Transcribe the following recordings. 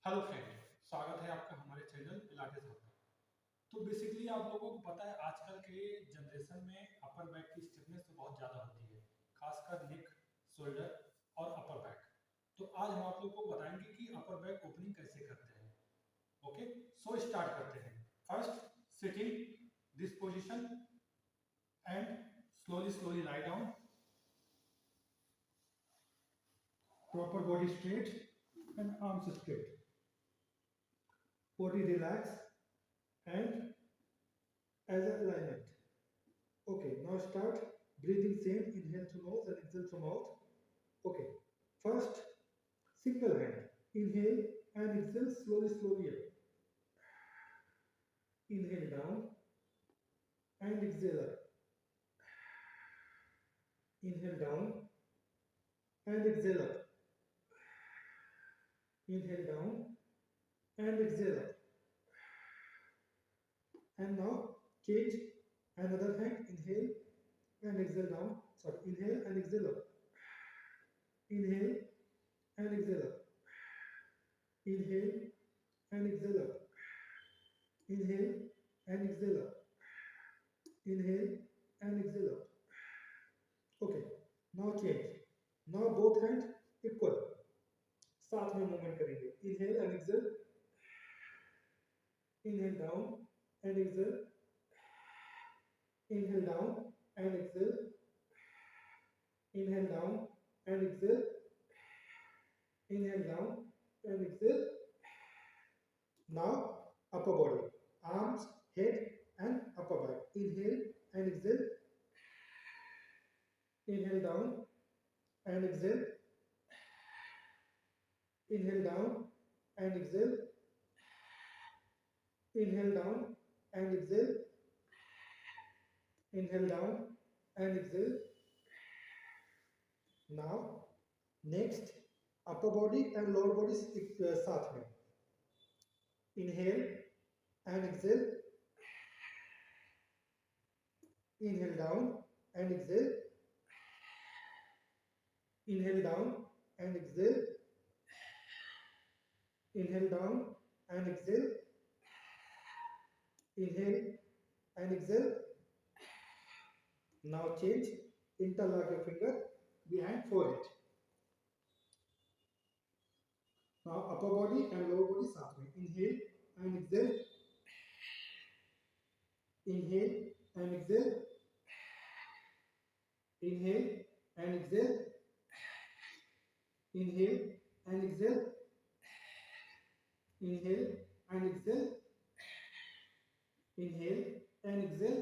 Hello friend, स्वागत है आपका हमारे चैनल पिलाटेस हब पर। तो बेसिकली आप लोगों को पता है आजकल के जनरेशन में अपर बैक की स्टिफनेस तो बहुत ज़्यादा होती है, खासकर नेक, शोल्डर और अपर बैक। तो आज हम आप लोगों को बताएंगे कि अपर बैक ओपनिंग कैसे करते हैं। ओके, सो स्टार्ट करते हैं। First sitting this position and slowly lie down, proper body straight and arms straight, body relax and as a alignment. Okay, now start breathing same, inhale through nose and exhale through mouth. Okay, first single hand, inhale and exhale slowly up. Inhale down and exhale up. Inhale down and exhale up. Inhale down and exhale up. And now change another hand, inhale and exhale down. Sorry, inhale and exhale up. Inhale and exhale up. Inhale and exhale up. Inhale and exhale up. Inhale and exhale up. Okay, now change. Now both hands equal. साथ में movement करेंगे. Inhale and exhale. Inhale down and exhale. Inhale down and exhale. Inhale down and exhale. Inhale down and exhale. Now upper body, arms, head and upper back. Inhale and exhale. Inhale down and exhale. Inhale down and exhale. Inhale down and exhale. Inhale down and exhale. Now next upper body and lower body साथ में. Inhale and exhale. Inhale down and exhale. Inhale down and exhale. Inhale down and exhale. Inhale and exhale. Now change, interlock your finger behind forehead. Now upper body and lower body साथ में. Inhale and exhale. Inhale and exhale. Inhale and exhale. Inhale and exhale. Inhale and exhale. Inhale and exhale.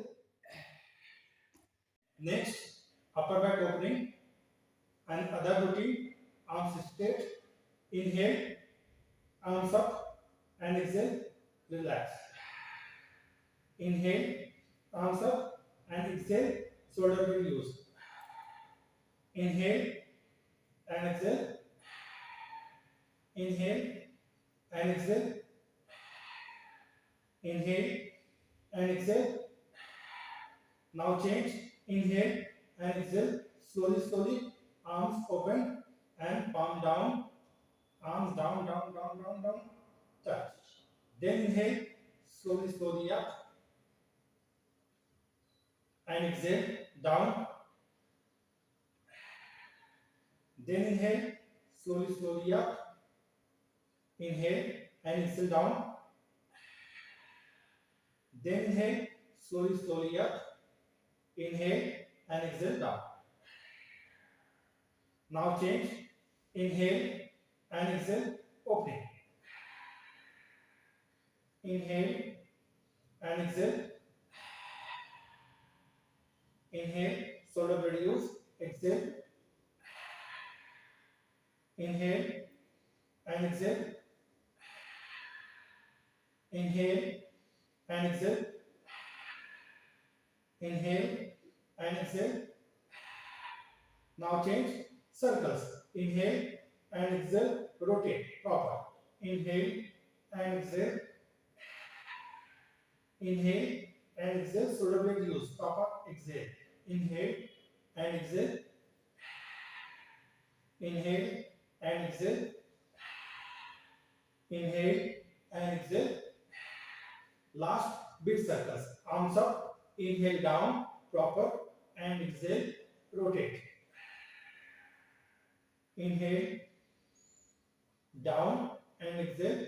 Next, upper back opening and other routine, arms straight. Inhale, arms up and exhale, relax. Inhale, arms up and exhale, shoulder reduce. Inhale and exhale. Inhale and exhale. Inhale and exhale. Now change. Inhale and exhale. Slowly. Arms open and palm down. Arms down. Touch. Then inhale. Slowly up. And exhale down. Then inhale. Slowly up. Inhale and exhale down. Then inhale. Slowly up. Inhale and exhale down. Now change. Inhale and exhale, opening. Inhale and exhale. Inhale, shoulder reduce. Exhale. Inhale and exhale. Inhale and exhale. Inhale and exhale. Now change circles. Inhale and exhale, rotate proper. Inhale and exhale. Inhale and exhale, shoulder blade use proper. Exhale. Inhale and exhale. Inhale and exhale. Inhale and exhale. Last big circles. Arms up. Inhale down, proper, and exhale, rotate. Inhale down and exhale,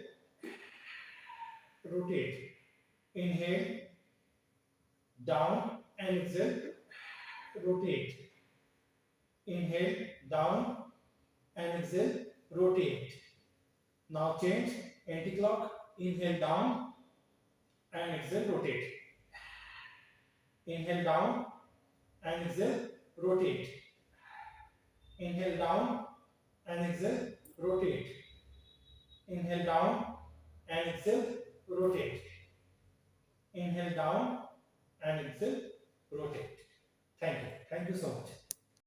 rotate. Inhale down and exhale, rotate. Inhale down and exhale, rotate. Now change anti-clock. Inhale down and exhale, rotate. Inhale down and exhale, rotate. Inhale down and exhale, rotate. Inhale down and exhale, rotate. Inhale down and exhale, rotate. Thank you. Thank you so much.